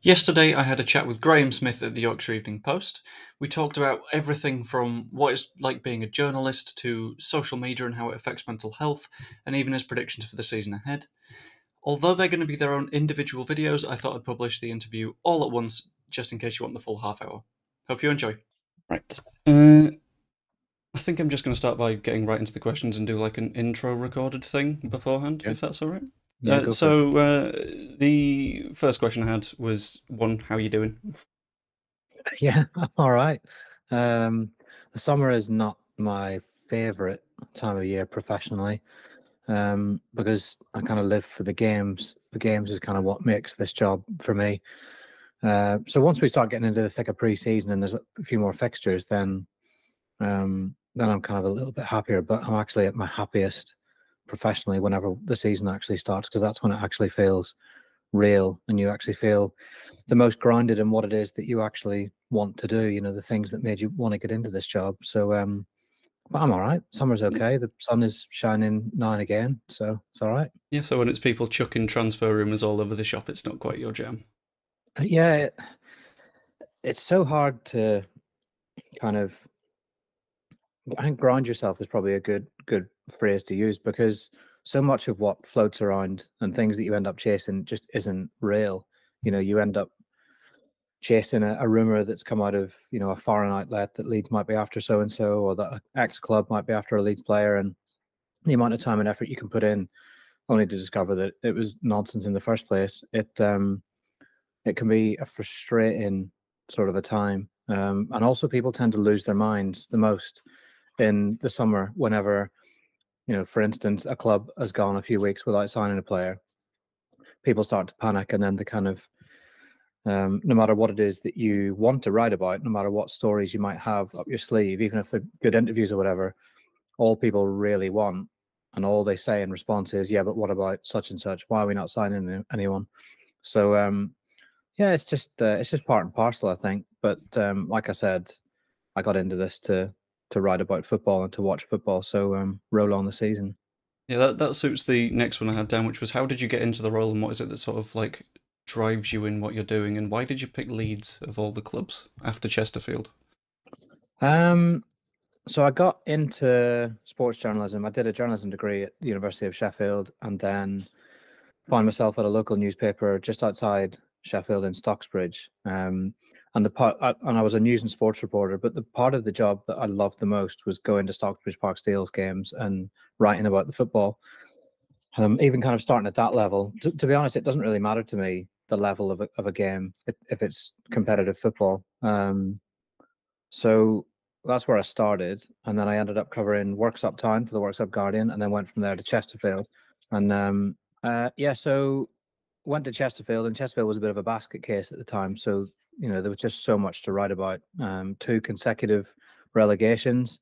Yesterday, I had a chat with Graham Smyth at the Yorkshire Evening Post. We talked about everything from what it's like being a journalist to social media and how it affects mental health, and even his predictions for the season ahead. Although they're going to be their own individual videos, I thought I'd publish the interview all at once, just in case you want the full half hour. Hope you enjoy. Right. I think I'm just going to start by getting right into the questions and do like an intro recorded thing beforehand, Yeah. if that's all right. Yeah, go for it. The first question I had was one, how you doing? Yeah, I'm all right. The summer is not my favorite time of year professionally, because I kind of live for the games. The games is kind of what makes this job for me. So once we start getting into the thick of pre-season and there's a few more fixtures, then I'm kind of a little bit happier. But I'm actually at my happiest professionally whenever the season actually starts, because that's when it actually feels real and you actually feel the most grounded in what it is that you actually want to do, the things that made you want to get into this job. So but I'm all right. Summer's okay. The sun is shining now and again, so it's all right. Yeah, so when it's people chucking transfer rumours all over the shop, it's not quite your jam. Yeah, it's so hard to kind of, I think ground yourself is probably a good phrase to use, because so much of what floats around and things that you end up chasing just isn't real. You end up chasing a rumor that's come out of a foreign outlet that Leeds might be after so and so, or that X club might be after a Leeds player, and the amount of time and effort you can put in only to discover that it was nonsense in the first place. It can be a frustrating sort of a time, and also people tend to lose their minds the most in the summer whenever, for instance, a club has gone a few weeks without signing a player. People start to panic, and then the kind of no matter what it is that you want to write about, no matter what stories you might have up your sleeve, even if they're good interviews or whatever, all people really want and all they say in response is, "Yeah, but what about such and such? Why are we not signing anyone?" So yeah, it's just part and parcel, I think. But like I said, I got into this to write about football and to watch football. So roll on the season. Yeah, that suits the next one I had down, which was how did you get into the role and what is it that sort of like drives you in what you're doing and why did you pick Leeds of all the clubs after Chesterfield? Um, so I got into sports journalism. I did a journalism degree at the University of Sheffield, and then found myself at a local newspaper just outside Sheffield in Stocksbridge. And I was a news and sports reporter, but the part of the job that I loved the most was going to Stocksbridge Park Steel's games and writing about the football. Even kind of starting at that level. To be honest, it doesn't really matter to me the level of a game if it's competitive football. So that's where I started, and then I ended up covering Worksop Town for the Worksop Guardian, and then went from there to Chesterfield. And yeah, so went to Chesterfield, and Chesterfield was a bit of a basket case at the time. So there was just so much to write about. Two consecutive relegations,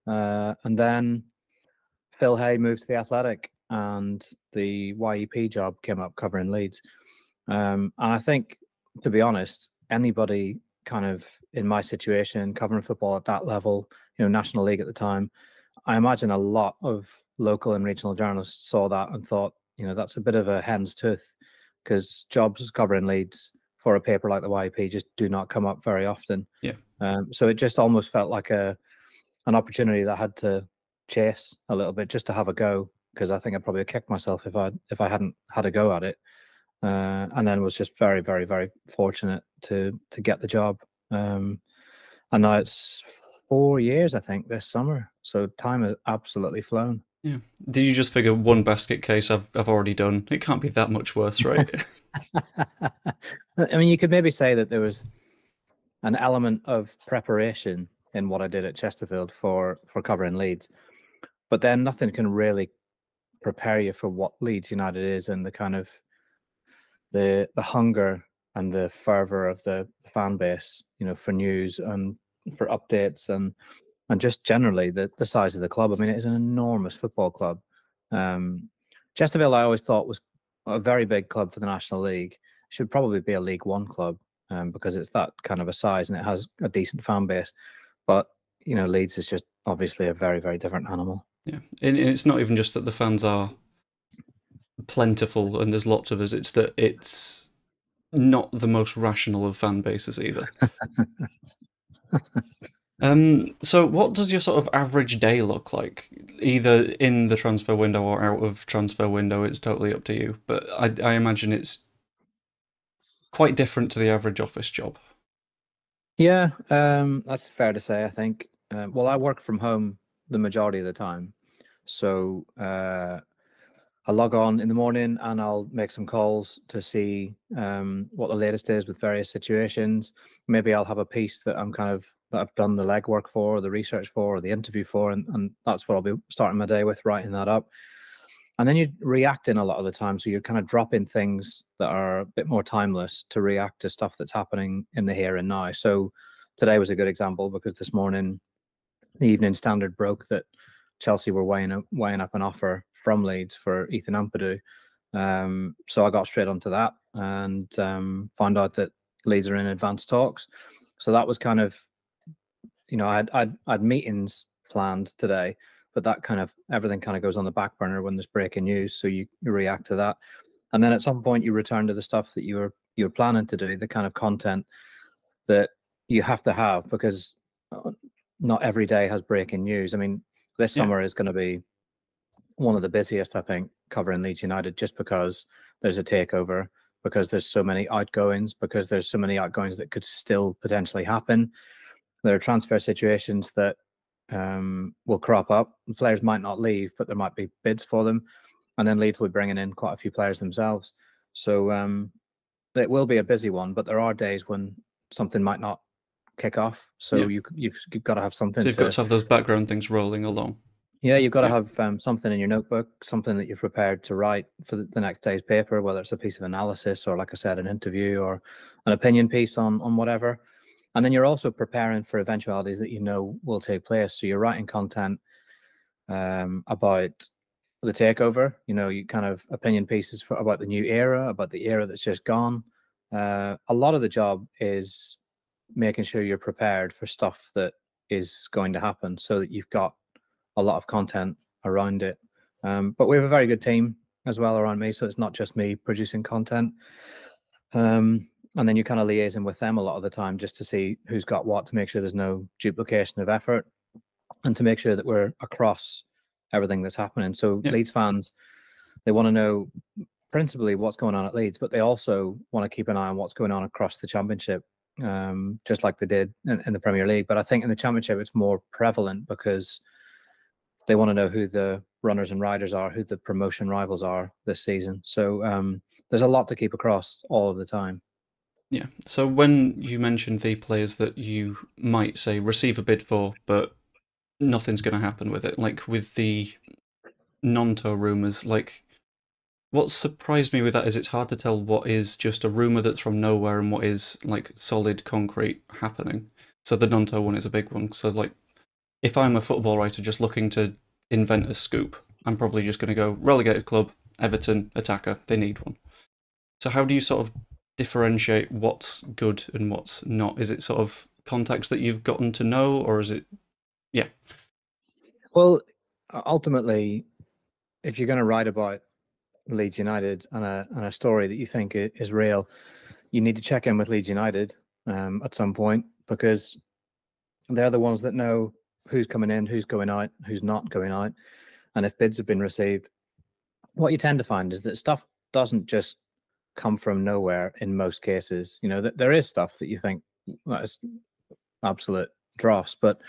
and then Phil Hay moved to the Athletic, and the YEP job came up covering Leeds. And I think, to be honest, anybody kind of in my situation, covering football at that level, National League at the time, I imagine a lot of local and regional journalists saw that and thought, that's a bit of a hen's tooth, because jobs covering Leeds for a paper like the YP just do not come up very often. Yeah. So it just almost felt like an opportunity that I had to chase a little bit just to have a go, because I think I'd probably kicked myself if I hadn't had a go at it. And then was just very, very, very fortunate to get the job. And now it's 4 years, I think, this summer. So time has absolutely flown. Yeah. Did you just figure one basket case I've already done? It can't be that much worse, right? I mean, you could maybe say that there was an element of preparation in what I did at Chesterfield for covering Leeds, but then nothing can really prepare you for what Leeds United is, and the kind of the hunger and the fervor of the fan base, for news and for updates, and just generally the size of the club. I mean, it is an enormous football club. Chesterfield, I always thought, was a very big club for the National League. Should probably be a League One club, because it's that kind of a size and it has a decent fan base. But Leeds is just obviously a very, very different animal. Yeah. And it's not even just that the fans are plentiful and there's lots of us, it's that it's not the most rational of fan bases either. So what does your sort of average day look like? Either in the transfer window or out of transfer window, it's totally up to you. But I imagine it's quite different to the average office job. Yeah, that's fair to say, I think. Well, I work from home the majority of the time. So I log on in the morning and I'll make some calls to see what the latest is with various situations. Maybe I'll have a piece that that I've done the legwork for, or the research for, or the interview for, and that's what I'll be starting my day with, writing that up. And then you're reacting a lot of the time, so you're kind of dropping things that are a bit more timeless to react to stuff that's happening in the here and now. So today was a good example because this morning the Evening Standard broke that Chelsea were weighing up an offer from Leeds for Ethan Ampadu. So I got straight onto that and found out that Leeds are in advanced talks. So that was kind of, I'd meetings planned today, but that kind of everything kind of goes on the back burner when there's breaking news. So you react to that, and then at some point you return to the stuff that you're planning to do, the kind of content that you have to have because not every day has breaking news. I mean, this Yeah, summer is going to be one of the busiest, I think, covering Leeds United, just because there's a takeover, because there's so many outgoings, because there's so many outgoings that could still potentially happen. There are transfer situations that will crop up. The players might not leave, but there might be bids for them, and then Leeds will be bringing in quite a few players themselves. So it will be a busy one, but there are days when something might not kick off. So yeah. you've got to have So something you've got to. to have those background things rolling along. Yeah, you've got to Yeah, have something in your notebook, something that you've prepared to write for the next day's paper, whether it's a piece of analysis or, like I said, an interview or an opinion piece on whatever. And then you're also preparing for eventualities that you know will take place. So you're writing content about the takeover. You kind of opinion pieces about the new era, about the era that's just gone. A lot of the job is making sure you're prepared for stuff that is going to happen, so that you've got a lot of content around it. But we have a very good team as well around me, so it's not just me producing content. And then you kind of liaising with them a lot of the time just to see who's got what, to make sure there's no duplication of effort, and to make sure that we're across everything that's happening. So yeah, Leeds fans, they want to know principally what's going on at Leeds, but they also want to keep an eye on what's going on across the Championship, just like they did in the Premier League. But I think in the Championship it's more prevalent because they want to know who the runners and riders are, who the promotion rivals are this season. So there's a lot to keep across all of the time. yeah. So when you mentioned the players that you might say receive a bid for, but nothing's going to happen with it, like with the Nonto rumours, like what surprised me with that is it's hard to tell what is just a rumour that's from nowhere and what is like solid concrete happening. So the Nonto one is a big one. So like if I'm a football writer just looking to invent a scoop, I'm probably just going to go relegated club, Everton, attacker, they need one. So how do you sort of differentiate what's good and what's not? Is it sort of context that you've gotten to know, or is it, yeah, Well, ultimately, if you're going to write about Leeds United and a story that you think is real, you need to check in with Leeds United at some point, because they're the ones that know who's coming in, who's going out, who's not going out, and if bids have been received. What you tend to find is that stuff doesn't just come from nowhere in most cases. That there is stuff that you think that is absolute dross, but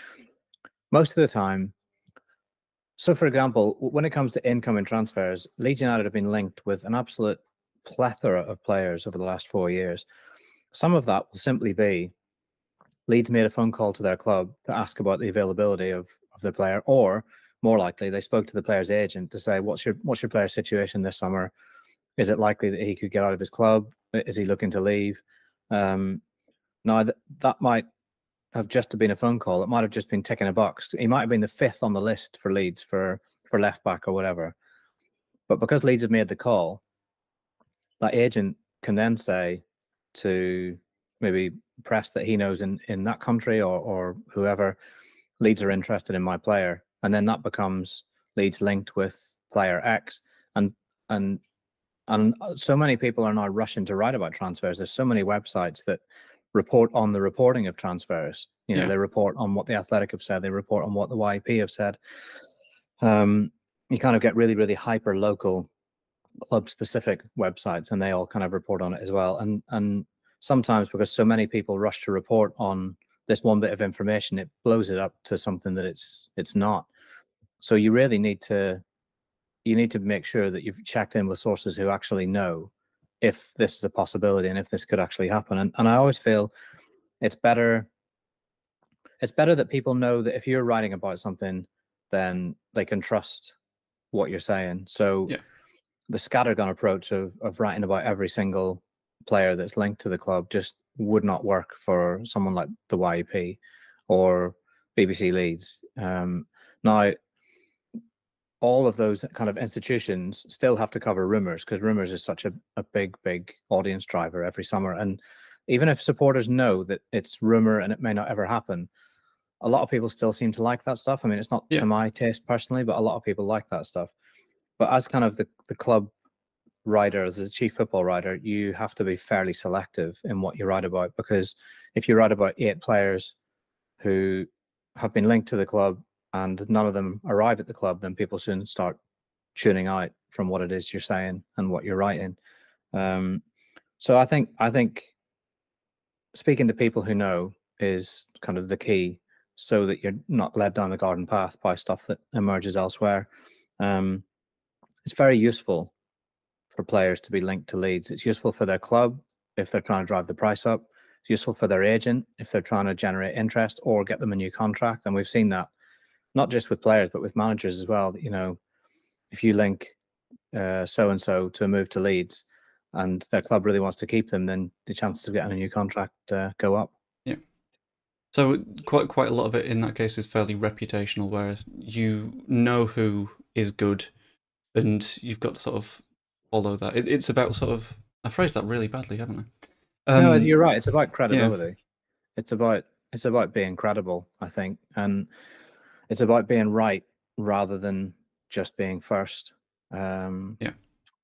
most of the time. So, for example, when it comes to incoming transfers, Leeds United have been linked with an absolute plethora of players over the last 4 years. Some of that will simply be Leeds made a phone call to their club to ask about the availability of the player, or more likely, they spoke to the player's agent to say, "What's your player's situation this summer? Is it likely that he could get out of his club? Is he looking to leave?" Um, Now, that might have just been a phone call. It might have just been ticking a box. He might have been the fifth on the list for Leeds for left back or whatever. But because Leeds have made the call, that agent can then say to maybe press that he knows in that country, or whoever, Leeds are interested in my player, and then that becomes Leeds linked with player X, and And so many people are now rushing to write about transfers. There's so many websites that report on the reporting of transfers. You know, Yeah. they report on what the Athletic have said. They report on what the YP have said. You kind of get really, really hyper local club specific websites, and they all kind of report on it as well. And sometimes, because so many people rush to report on this one bit of information, it blows it up to something that it's not. So you really need to make sure that you've checked in with sources who actually know if this is a possibility and if this could actually happen. And I always feel it's better that people know that if you're writing about something, then they can trust what you're saying. So Yeah. the scattergun approach of writing about every single player that's linked to the club just would not work for someone like the YEP or BBC Leeds. Now, all of those kind of institutions still have to cover rumours, because rumours is such a big audience driver every summer. And even if supporters know that it's rumour and it may not ever happen, a lot of people still seem to like that stuff. I mean, it's not Yeah. to my taste personally, but a lot of people like that stuff. But as kind of the club writer, as a chief football writer, you have to be fairly selective in what you write about, because if you write about 8 players who have been linked to the club and none of them arrive at the club, then people soon start tuning out from what it is you're saying and what you're writing. So I think speaking to people who know is kind of the key, so that you're not led down the garden path by stuff that emerges elsewhere. It's very useful for players to be linked to Leeds. It's useful for their club if they're trying to drive the price up. It's useful for their agent if they're trying to generate interest or get them a new contract. And we've seen that not just with players, but with managers as well. You know, if you link so and so to a move to Leeds, and their club really wants to keep them, then the chances of getting a new contract go up. Yeah. So quite a lot of it in that case is fairly reputational, where you know who is good, and you've got to sort of follow that. It's about sort of, I phrased that really badly, haven't I? No, you're right. It's about Yeah. credibility. It's about being credible, I think, and it's about being right rather than just being first. Yeah.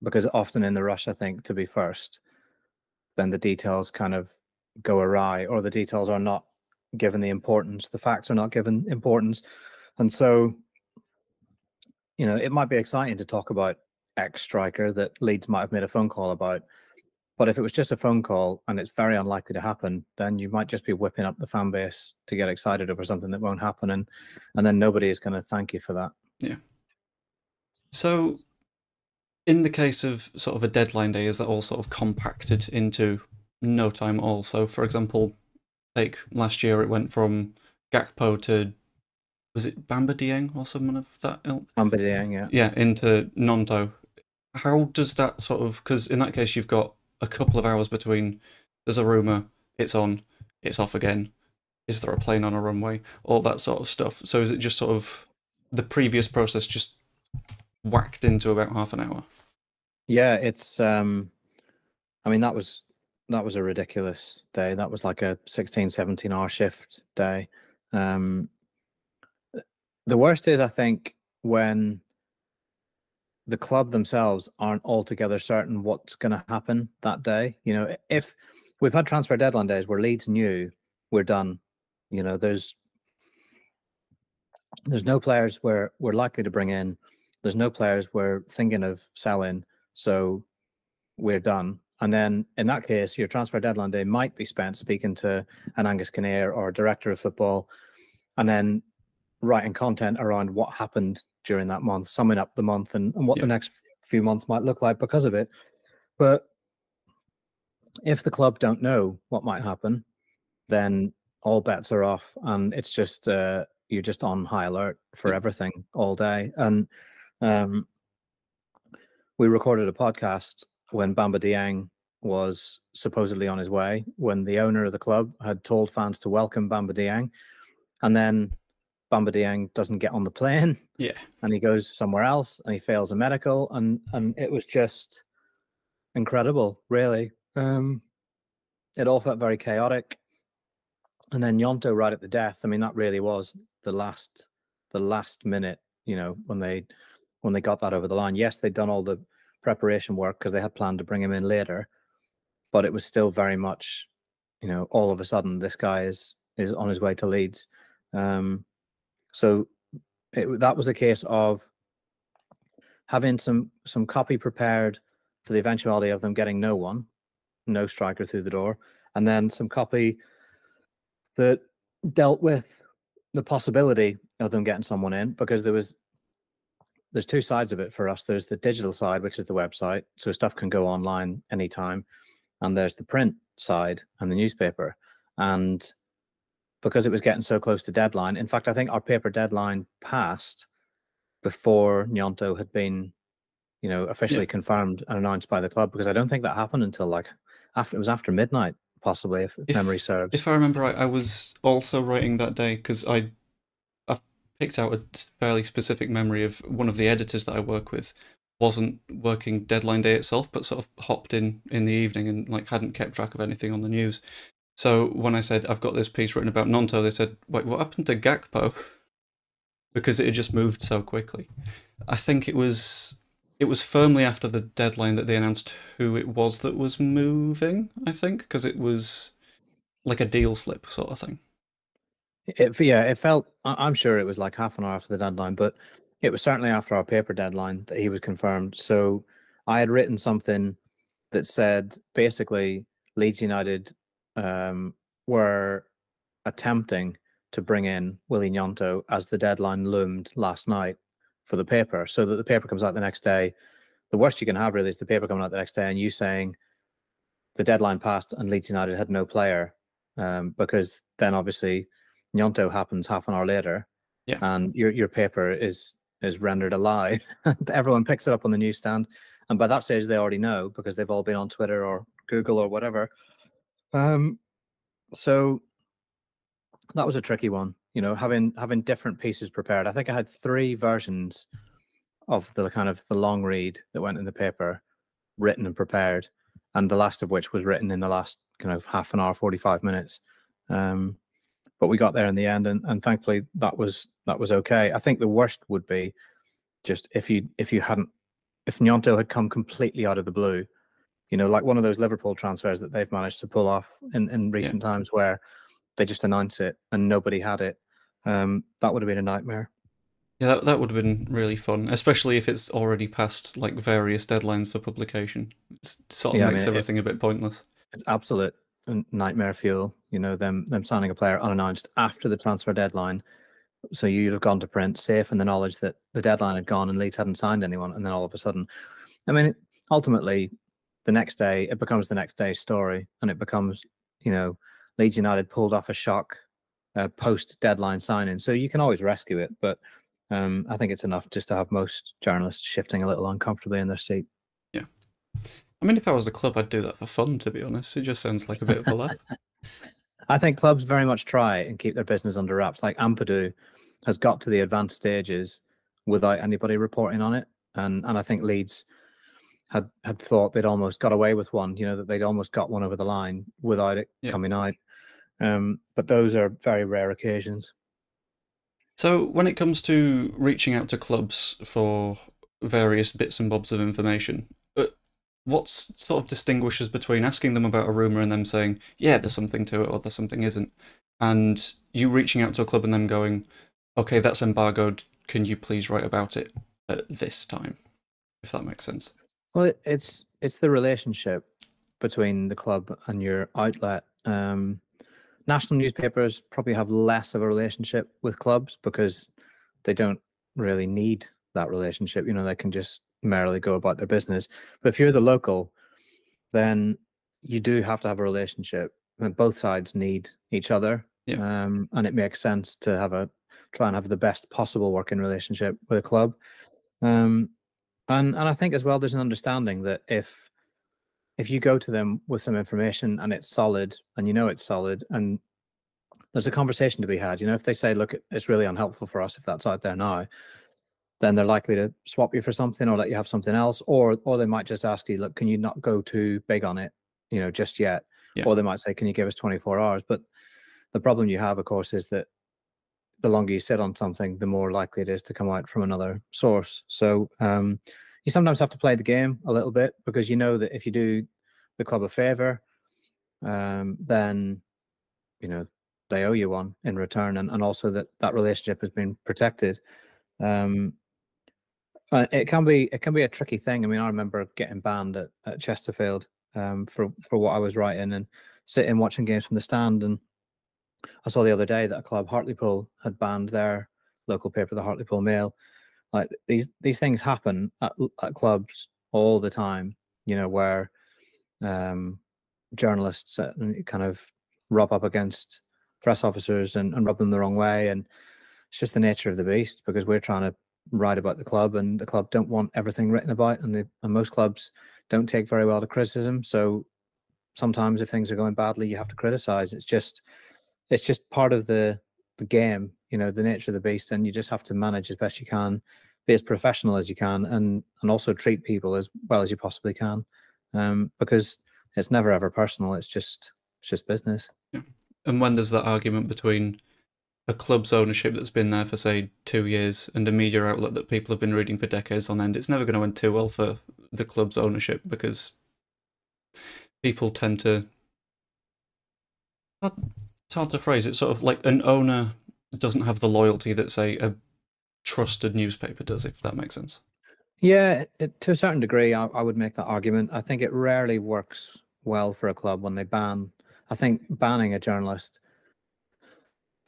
Because often in the rush, I think, to be first, then the details kind of go awry, or the details are not given the importance. The facts are not given importance, and so, you know, it might be exciting to talk about X striker that Leeds might have made a phone call about. But if it was just a phone call and it's very unlikely to happen, then you might just be whipping up the fan base to get excited over something that won't happen, and then nobody is going to thank you for that. Yeah. So, in the case of sort of a deadline day, is that all sort of compacted into no time at all? So, for example, like last year, it went from Gakpo to, was it Bamba Dieng or someone of that ilk? Bamba Dieng, yeah. Yeah, into Nonto. How does that sort of, because in that case, you've got a couple of hours between, there's a rumour, it's on, it's off again. Is there a plane on a runway? All that sort of stuff. So is it just sort of the previous process just whacked into about half an hour? Yeah, it's I mean, that was a ridiculous day. That was like a 16, 17-hour shift day. The worst is, I think, when the club themselves aren't altogether certain what's going to happen that day. You know, if we've had transfer deadline days where Leeds knew we're done, you know, there's no players we're likely to bring in. There's no players we're thinking of selling, so we're done. And then in that case, your transfer deadline day might be spent speaking to an Angus Kinnear or a director of football, and then writing content around what happened during that month, summing up the month and what Yeah. the next few months might look like because of it. But if the club don't know what might happen, then all bets are off, and it's just you're just on high alert for Yeah. everything all day. And we recorded a podcast when Bamba Dieng was supposedly on his way, when the owner of the club had told fans to welcome Bamba Dieng, and then Bamba Dieng doesn't get on the plane, Yeah. and he goes somewhere else, and he fails a medical, and it was just incredible, really. It all felt very chaotic. And then Yonto right at the death. I mean, that really was the last minute, you know, when they got that over the line. Yes, they'd done all the preparation work because they had planned to bring him in later, but it was still very much, all of a sudden this guy is on his way to Leeds. So that was a case of having some copy prepared for the eventuality of them getting no striker through the door, and then some copy that dealt with the possibility of them getting someone in, because there's two sides of it for us. There's the digital side, which is the website, so stuff can go online anytime, and there's the print side and the newspaper. And because it was getting so close to deadline, in fact, I think our paper deadline passed before Gnonto had been, officially confirmed and announced by the club, because I don't think that happened until like after midnight, possibly, if memory serves. If I remember right, I was also writing that day because I've picked out a fairly specific memory of one of the editors that I work with wasn't working deadline day itself, but sort of hopped in the evening and like hadn't kept track of anything on the news. So when I said I've got this piece written about Gnonto, they said, "Wait, what happened to Gakpo?" Because it had just moved so quickly. I think it was firmly after the deadline that they announced who it was that was moving, I think, because it was like a deal slip sort of thing. It felt, I'm sure it was like half an hour after the deadline, but it was certainly after our paper deadline that he was confirmed. So I had written something that said basically Leeds United were attempting to bring in Willy Gnonto as the deadline loomed last night for the paper, so that the paper comes out the next day. The worst you can have really is the paper coming out the next day and you saying the deadline passed and Leeds United had no player, because then obviously Gnonto happens half an hour later, and your paper is rendered a lie. Everyone picks it up on the newsstand, and by that stage they already know because they've all been on Twitter or Google or whatever. So that was a tricky one, having different pieces prepared. I think I had 3 versions of the kind of the long read that went in the paper, written and prepared, and the last of which was written in the last kind of half an hour, 45 minutes. But we got there in the end, and thankfully that was okay. I think the worst would be just if Gnonto had come completely out of the blue, like one of those Liverpool transfers that they've managed to pull off in recent times, where they just announce it and nobody had it. That would have been a nightmare. Yeah, that would have been really fun, especially if it's already past like various deadlines for publication. It sort of makes everything a bit pointless. It's absolute nightmare fuel, them signing a player unannounced after the transfer deadline. So you'd have gone to print safe in the knowledge that the deadline had gone and Leeds hadn't signed anyone, and then all of a sudden, ultimately, the next day it becomes the next day's story, and it becomes, Leeds United pulled off a shock post-deadline signing. So you can always rescue it, but I think it's enough just to have most journalists shifting a little uncomfortably in their seat. Yeah. I mean, if I was a club, I'd do that for fun, to be honest. It just sounds like a bit of a laugh. I think clubs very much try and keep their business under wraps. Like Ampadu has got to the advanced stages without anybody reporting on it. And I think Leeds had thought they'd almost got away with one, that they'd almost got one over the line without it coming out. But those are very rare occasions. So when it comes to reaching out to clubs for various bits and bobs of information, what sort of distinguishes between asking them about a rumour and them saying, yeah, there's something to it or there's something isn't, and you reaching out to a club and them going, okay, that's embargoed, can you please write about it at this time, if that makes sense? Well, it's the relationship between the club and your outlet. National newspapers probably have less of a relationship with clubs because they don't really need that relationship. They can just merrily go about their business. But if you're the local, then you do have to have a relationship, and both sides need each other. And it makes sense to try and have the best possible working relationship with a club. And I think as well, there's an understanding that if you go to them with some information and it's solid, and it's solid, and there's a conversation to be had. If they say, look, it's really unhelpful for us if that's out there now, then they're likely to swap you for something or let you have something else, or they might just ask you, look, can you not go too big on it, just yet? Or they might say, can you give us 24 hours? But the problem you have, of course, is that the longer you sit on something, the more likely it is to come out from another source. So you sometimes have to play the game a little bit, because you know that if you do the club a favor, then they owe you one in return, and also that relationship has been protected. Um, it can be a tricky thing. I mean, I remember getting banned at Chesterfield for what I was writing, and sitting watching games from the stand. And I saw the other day that a club, Hartlepool, had banned their local paper, the Hartlepool Mail. Like these things happen at clubs all the time, where journalists kind of rub up against press officers and rub them the wrong way. And it's just the nature of the beast, because we're trying to write about the club, and the club don't want everything written about, and most clubs don't take very well to criticism. So sometimes if things are going badly, you have to criticize. It's just part of the game, the nature of the beast, and you just have to manage as best you can, be as professional as you can, and also treat people as well as you possibly can, because it's never ever personal. It's just business. Yeah. And when there's that argument between a club's ownership that's been there for, say, 2 years and a media outlet that people have been reading for decades on end, it's never going to end too well for the club's ownership, because people tend to... It's hard to phrase it. Sort of like an owner doesn't have the loyalty that, say, a trusted newspaper does, if that makes sense. Yeah, to a certain degree, I would make that argument. I think it rarely works well for a club when they ban. I think banning a journalist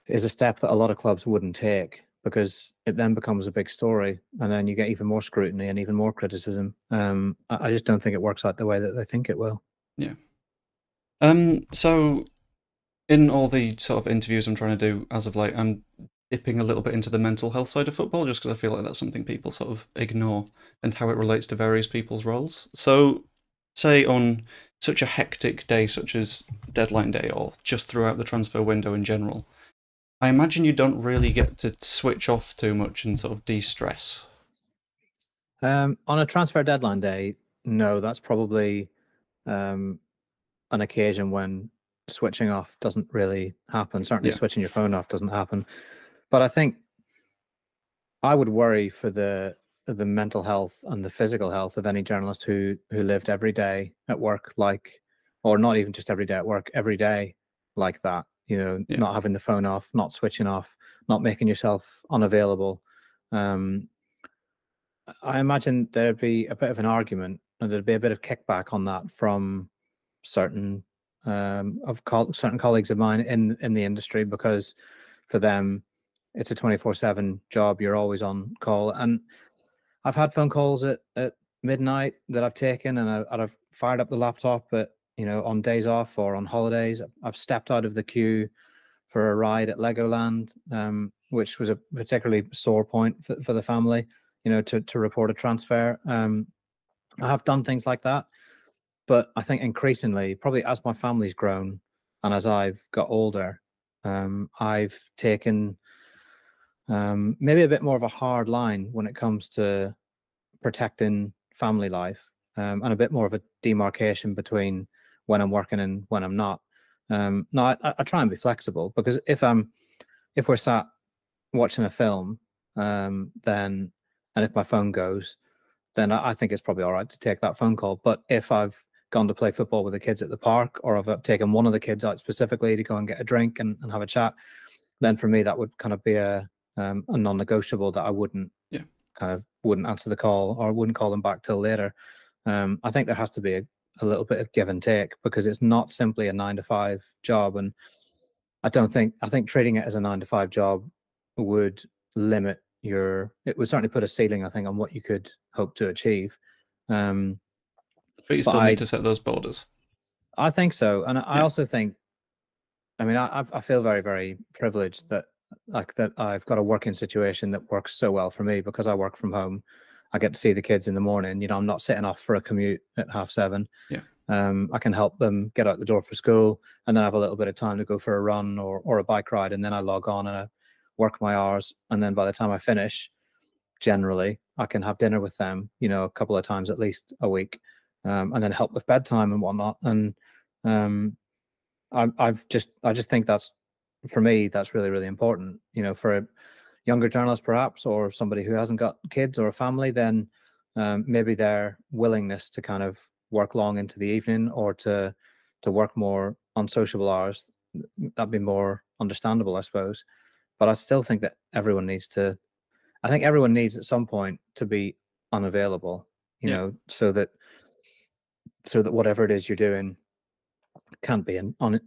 is a step that a lot of clubs wouldn't take, because it then becomes a big story, and then you get even more scrutiny and even more criticism. I just don't think it works out the way that they think it will. Yeah. So in all the sort of interviews I'm trying to do as of late, I'm dipping a little bit into the mental health side of football, just because I feel like that's something people sort of ignore, and how it relates to various people's roles. So, say on such a hectic day such as deadline day, or just throughout the transfer window in general, I imagine you don't really get to switch off too much and sort of de-stress. On a transfer deadline day, no, that's probably an occasion when switching off doesn't really happen. Certainly, Yeah. switching your phone off doesn't happen. But I think I would worry for the mental health and the physical health of any journalist who lived every day at work, or not even just every day at work, every day like that. Yeah. Not having the phone off, not switching off, not making yourself unavailable. I imagine there'd be a bit of an argument, and there'd be a bit of kickback on that from certain certain colleagues of mine in the industry, because for them it's a 24/7 job. You're always on call, and I've had phone calls at midnight that I've taken, and I've fired up the laptop on days off or on holidays. I've stepped out of the queue for a ride at Legoland, which was a particularly sore point for the family, to report a transfer. I have done things like that, but I think increasingly, probably as my family's grown and as I've got older, I've taken maybe a bit more of a hard line when it comes to protecting family life, and a bit more of a demarcation between when I'm working and when I'm not. No, I try and be flexible, because if we're sat watching a film, then and if my phone goes, then I think it's probably all right to take that phone call. But if I've gone to play football with the kids at the park, or I've taken one of the kids out specifically to go and get a drink and have a chat, then for me that would kind of be a non-negotiable, that I Yeah. wouldn't answer the call, or wouldn't call them back till later. I think there has to be a little bit of give and take, because it's not simply a 9 to 5 job. And I think treating it as a 9 to 5 job would it would certainly put a ceiling, I think, on what you could hope to achieve. But you But still need to set those borders. I think so. And I Yeah. also think, I mean, I feel very, very privileged that I've got a working situation that works so well for me, because I work from home. I get to see the kids in the morning. I'm not sitting off for a commute at 7:30. Yeah. I can help them get out the door for school, and then I have a little bit of time to go for a run or a bike ride, and then I log on and I work my hours, and then by the time I finish, generally I can have dinner with them, a couple of times at least a week, and then help with bedtime and whatnot. And I just think that's, for me, that's really, really important. For a younger journalist perhaps, or somebody who hasn't got kids or a family, then maybe their willingness to kind of work long into the evening or to work more on sociable hours, that'd be more understandable, I suppose. But I still think that everyone needs to. I think everyone needs at some point to be unavailable, Yeah. so that whatever it is you're doing can't be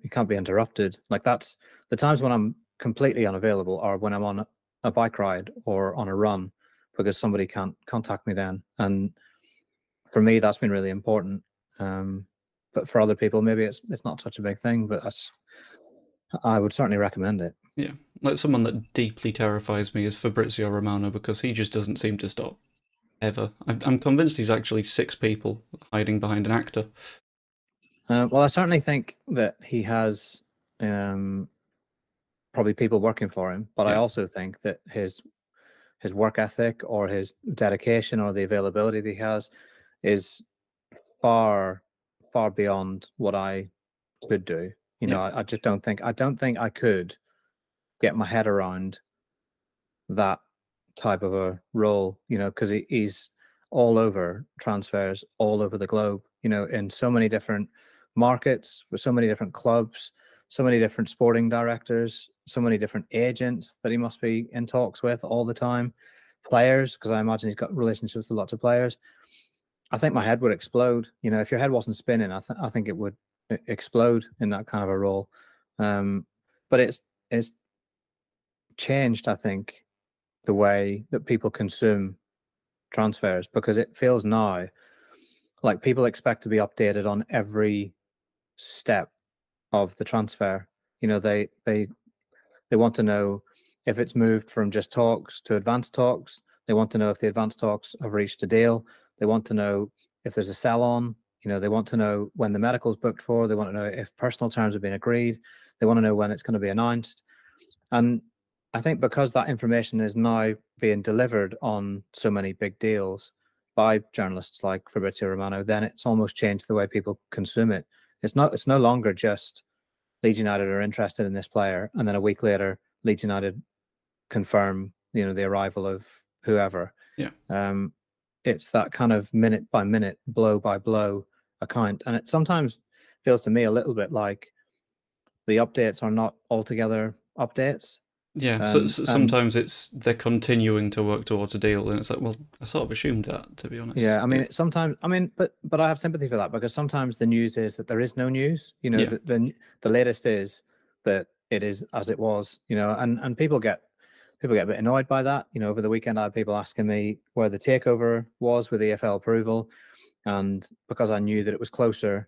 can't be interrupted. Like, that's the times when I'm completely unavailable, or when I'm on a bike ride or on a run, because somebody can't contact me then. And for me, that's been really important. But for other people, maybe it's not such a big thing. But I would certainly recommend it. Yeah. Like, someone that deeply terrifies me is Fabrizio Romano, because he just doesn't seem to stop ever. I'm convinced he's actually 6 people hiding behind an actor. Well, I certainly think that he has probably people working for him, but I Yeah. also think that his work ethic, or his dedication, or the availability that he has is far beyond what I could do. Yeah. I just don't think I could get my head around that type of a role, because he's all over transfers all over the globe, in so many different markets, with so many different clubs, so many different sporting directors, so many different agents that he must be in talks with all the time, players, because I imagine he's got relationships with lots of players. I think my head would explode. If your head wasn't spinning, I think it would explode in that kind of a role. But it's changed, I think, the way that people consume transfers, because it feels now like people expect to be updated on every step of the transfer. They want to know if it's moved from just talks to advanced talks. They want to know if the advanced talks have reached a deal. They want to know if there's a sell on. They want to know when the medical's booked for. They want to know if personal terms have been agreed. They want to know when it's going to be announced. And I think because that information is now being delivered on so many big deals by journalists like Fabrizio Romano, then it's almost changed the way people consume it. It's no longer just Leeds United are interested in this player, and then a week later, Leeds United confirm, the arrival of whoever. Yeah. It's that kind of minute by minute, blow by blow account, and it sometimes feels to me a little bit like the updates are not altogether updates. Yeah, so, And sometimes they're continuing to work towards a deal, and it's like, well, I sort of assumed that, to be honest. yeah, I mean, sometimes, but I have sympathy for that, because sometimes the news is that there is no news. Yeah. The latest is that it is as it was. And people get a bit annoyed by that. Over the weekend, I had people asking me where the takeover was with EFL approval, and because I knew that it was closer,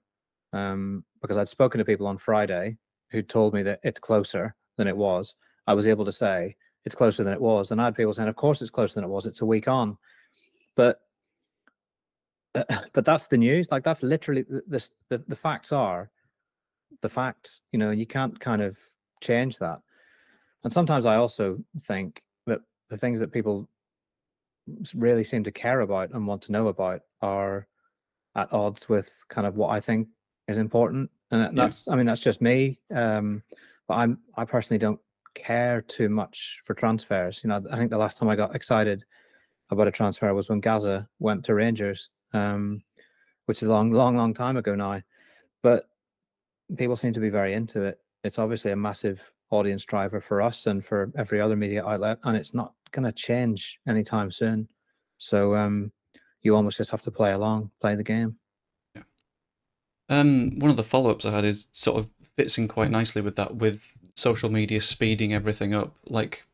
because I'd spoken to people on Friday who told me that it's closer than it was, I was able to say it's closer than it was. And I had people saying, of course it's closer than it was. It's a week on. But that's the news. Like, that's literally the facts are the facts, and you can't kind of change that. And sometimes I also think that the things that people really seem to care about and want to know about are at odds with kind of what I think is important. And Yeah. that's just me. But I personally don't care too much for transfers. I think the last time I got excited about a transfer was when Gaza went to Rangers, which is a long time ago now. But people seem to be very into it. It's obviously a massive audience driver for us and for every other media outlet, and it's not going to change anytime soon. So you almost just have to play along, play the game. Yeah. One of the follow-ups I had is sort of fits in quite nicely with that, with social media speeding everything up. Like,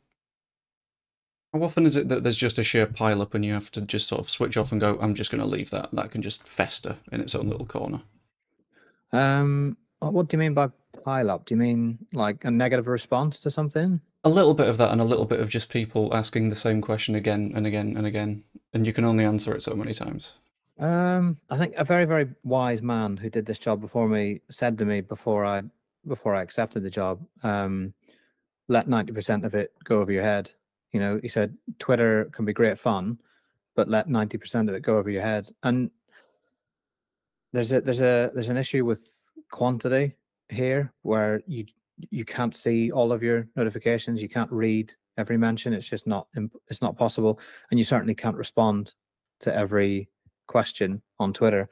how often is it that there's just a sheer pile-up and you have to just sort of switch off and go, I'm just going to leave that. That can just fester in its own little corner. What do you mean by pile up? Do you mean like a negative response to something? A little bit of that, and a little bit of just people asking the same question again and again and again, and you can only answer it so many times. I think a very, very wise man who did this job before me said to me before I accepted the job, let 90% of it go over your head. He said Twitter can be great fun, but let 90% of it go over your head. And there's an issue with quantity here, where you can't see all of your notifications, you can't read every mention. It's just not possible, and you certainly can't respond to every question on Twitter.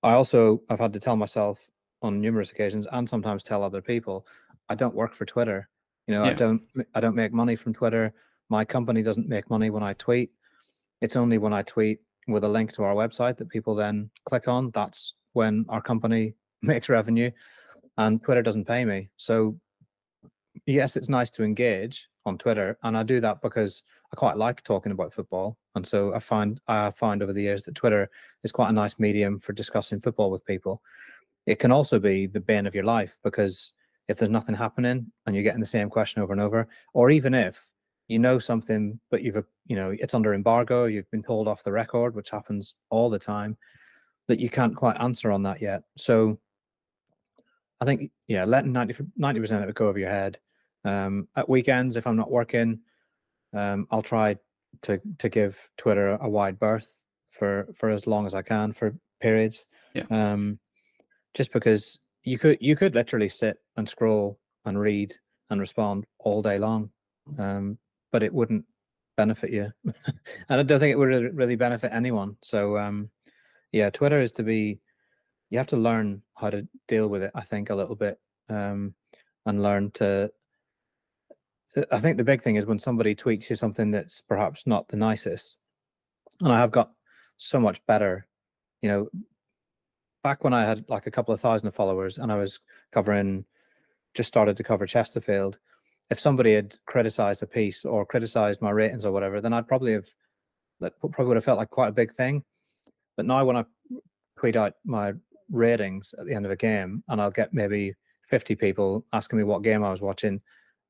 I've had to tell myself on numerous occasions, and sometimes tell other people, I don't work for Twitter. You know, Yeah. I don't make money from Twitter. My company doesn't make money when I tweet. It's only when I tweet with a link to our website that people then click on. That's when our company makes revenue, and Twitter doesn't pay me. So yes, it's nice to engage on Twitter, and I do that because I quite like talking about football. And so I find over the years that Twitter is quite a nice medium for discussing football with people. It can also be the bane of your life, because if there's nothing happening and you're getting the same question over and over, or even if you know something but it's under embargo, you've been told off the record, which happens all the time, that you can't quite answer on that yet. So I think, yeah, letting 90% of it go over your head. At weekends, if I'm not working, I'll try to give Twitter a wide berth for as long as I can, for periods. Yeah. Just because you could literally sit and scroll and read and respond all day long, but it wouldn't benefit you, and I don't think it would really benefit anyone. So yeah, Twitter is to be. You have to learn how to deal with it, I think, a little bit, and learn to. I think the big thing is when somebody tweets you something that's perhaps not the nicest, and I have got so much better. You know, back when I had like a couple of thousand followers and I was covering, just started to cover Chesterfield, if somebody had criticized a piece or criticized my ratings or whatever, then that probably would have felt like quite a big thing. But now when I tweet out my ratings at the end of a game and I'll get maybe 50 people asking me what game I was watching,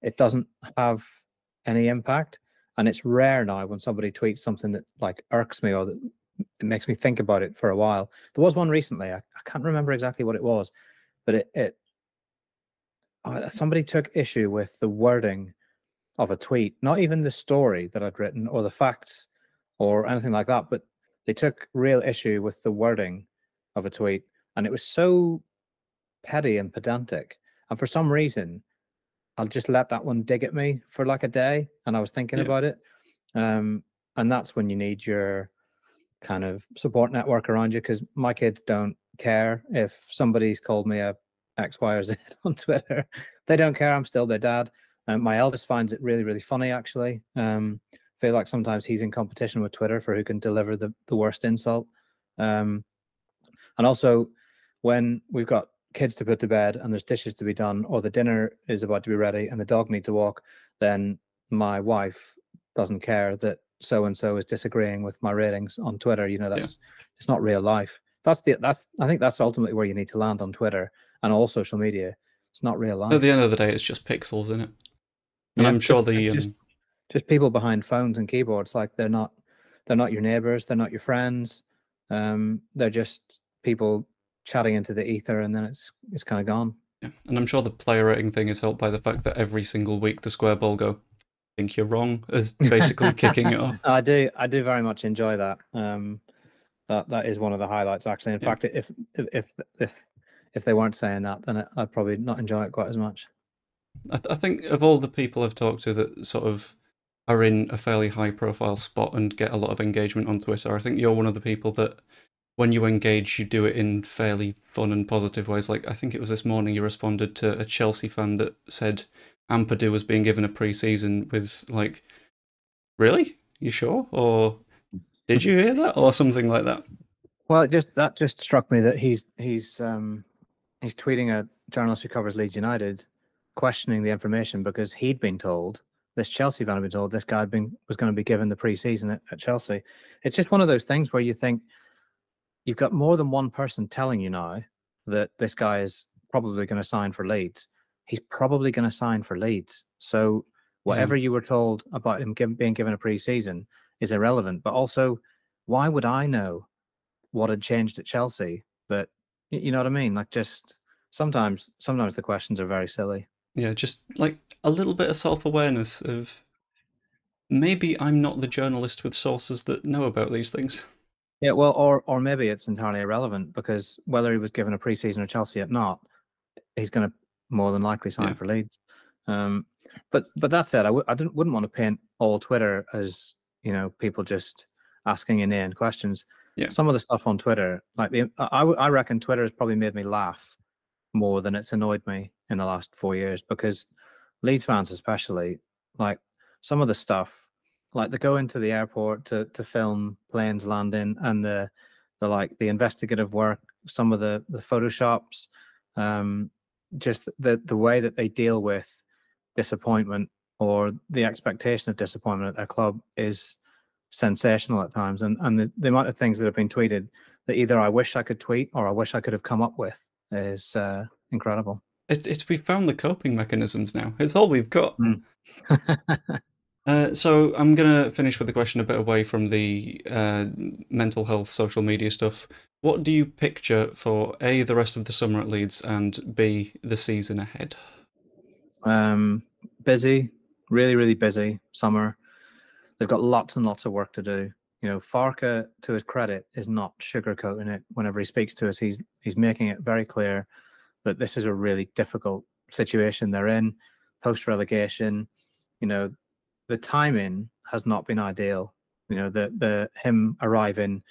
it doesn't have any impact. And it's rare now when somebody tweets something that like irks me or that it makes me think about it for a while. There was one recently, I can't remember exactly what it was, but somebody took issue with the wording of a tweet, not even the story that I'd written or the facts or anything like that, but they took real issue with the wording of a tweet. And it was so petty and pedantic. And for some reason, I'll just let that one dig at me for like a day. And I was thinking Yeah. about it. And that's when you need your kind of support network around you, because my kids don't care if somebody's called me a X, Y, or Z on Twitter. They don't care. I'm still their dad. My eldest finds it really, really funny, actually. Feel like sometimes he's in competition with Twitter for who can deliver the worst insult. And also, when we've got kids to put to bed and there's dishes to be done, or the dinner is about to be ready and the dog needs to walk, then my wife doesn't care that so and so is disagreeing with my ratings on Twitter. You know, Yeah. it's not real life. I think that's ultimately where you need to land on Twitter and all social media. It's not real At the life. end of the day, it's just pixels in it, and Yeah, I'm sure the just people behind phones and keyboards. Like they're not your neighbors. They're not your friends. They're just people chatting into the ether, and then it's kind of gone. yeah, and I'm sure the player rating thing is helped by the fact that every single week the square ball go, think you're wrong, is basically kicking it off. I do very much enjoy that. That is one of the highlights, actually. In Yeah. fact, if they weren't saying that, then I'd probably not enjoy it quite as much. I think of all the people I've talked to that sort of are in a fairly high profile spot and get a lot of engagement on Twitter, I think you're one of the people that when you engage, you do it in fairly fun and positive ways. Like, I think it was this morning you responded to a Chelsea fan that said Ampadu was being given a pre-season with, like, really? You sure? Or did you hear that? Or something like that. Well, that just struck me that he's tweeting a journalist who covers Leeds United, questioning the information because he'd been told, this Chelsea fan had been told, this guy was going to be given the pre-season at Chelsea. It's just one of those things where you think you've got more than one person telling you now that this guy is probably going to sign for Leeds. He's probably going to sign for Leeds. So Yeah. whatever you were told about him being given a pre-season is irrelevant. But also, why would I know what had changed at Chelsea? But you know what I mean? Like, just sometimes the questions are very silly. Yeah, just like a little bit of self-awareness of maybe I'm not the journalist with sources that know about these things. Yeah, well, or maybe it's entirely irrelevant, because whether he was given a pre-season at Chelsea or not, he's going to more than likely sign Yeah. for Leeds. But that said, wouldn't want to paint all Twitter as, you know, people just asking inane questions. Yeah. Some of the stuff on Twitter, like I reckon Twitter has probably made me laugh more than it's annoyed me in the last 4 years, because Leeds fans especially, like some of the stuff, like they go into the airport to film planes landing, and the investigative work, some of the photoshops, just the way that they deal with disappointment or the expectation of disappointment at their club is sensational at times. And the amount of things that have been tweeted that either I wish I could tweet or I wish I could have come up with is incredible. We've found the coping mechanisms now. It's all we've got. Mm. So I'm gonna finish with a question a bit away from the mental health, social media stuff. What do you picture for A, the rest of the summer at Leeds, and B, the season ahead? Busy, really, really busy summer. They've got lots and lots of work to do. You know, Farke, to his credit, is not sugarcoating it. Whenever he speaks to us, he's making it very clear that this is a really difficult situation they're in, post relegation. You know, the timing has not been ideal. You know, the him arriving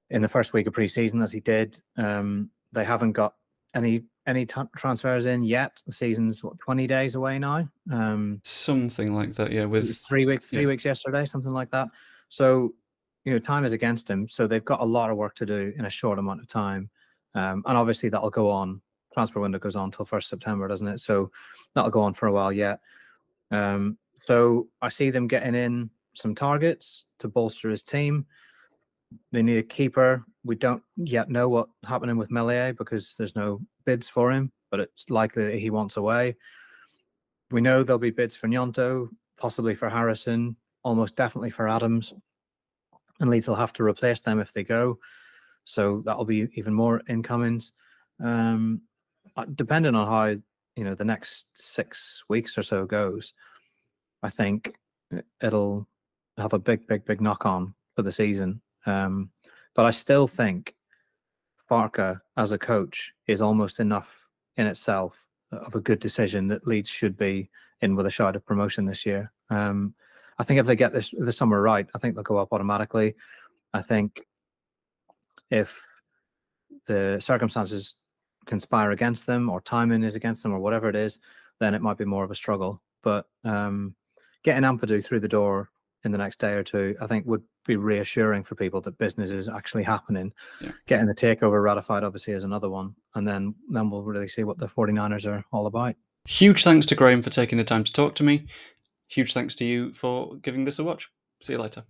in the first week of pre-season as he did, they haven't got any transfers in yet. The season's 20 days away now. Something like that, yeah. It With was 3 weeks, yeah. 3 weeks yesterday, something like that. So, you know, time is against him. So they've got a lot of work to do in a short amount of time. And obviously that'll go on. Transfer window goes on till 1st September, doesn't it? So that'll go on for a while yet. So I see them getting in some targets to bolster his team. They need a keeper. We don't yet know what's happening with Melier because there's no bids for him, but it's likely that he wants away. We know there'll be bids for Nyonto, possibly for Harrison, almost definitely for Adams. And Leeds will have to replace them if they go. So that'll be even more incomings. Depending on how, you know, the next 6 weeks or so goes, I think it'll have a big, big, big knock on for the season. But I still think Farke as a coach is almost enough in itself of a good decision that Leeds should be in with a shot of promotion this year. I think if they get this summer right, I think they'll go up automatically. I think if the circumstances conspire against them, or timing is against them, or whatever it is, then it might be more of a struggle. But getting Ampadu through the door in the next day or two, I think would be reassuring for people that business is actually happening. Yeah. Getting the takeover ratified obviously is another one. And then we'll really see what the 49ers are all about. Huge thanks to Graham for taking the time to talk to me. Huge thanks to you for giving this a watch. See you later.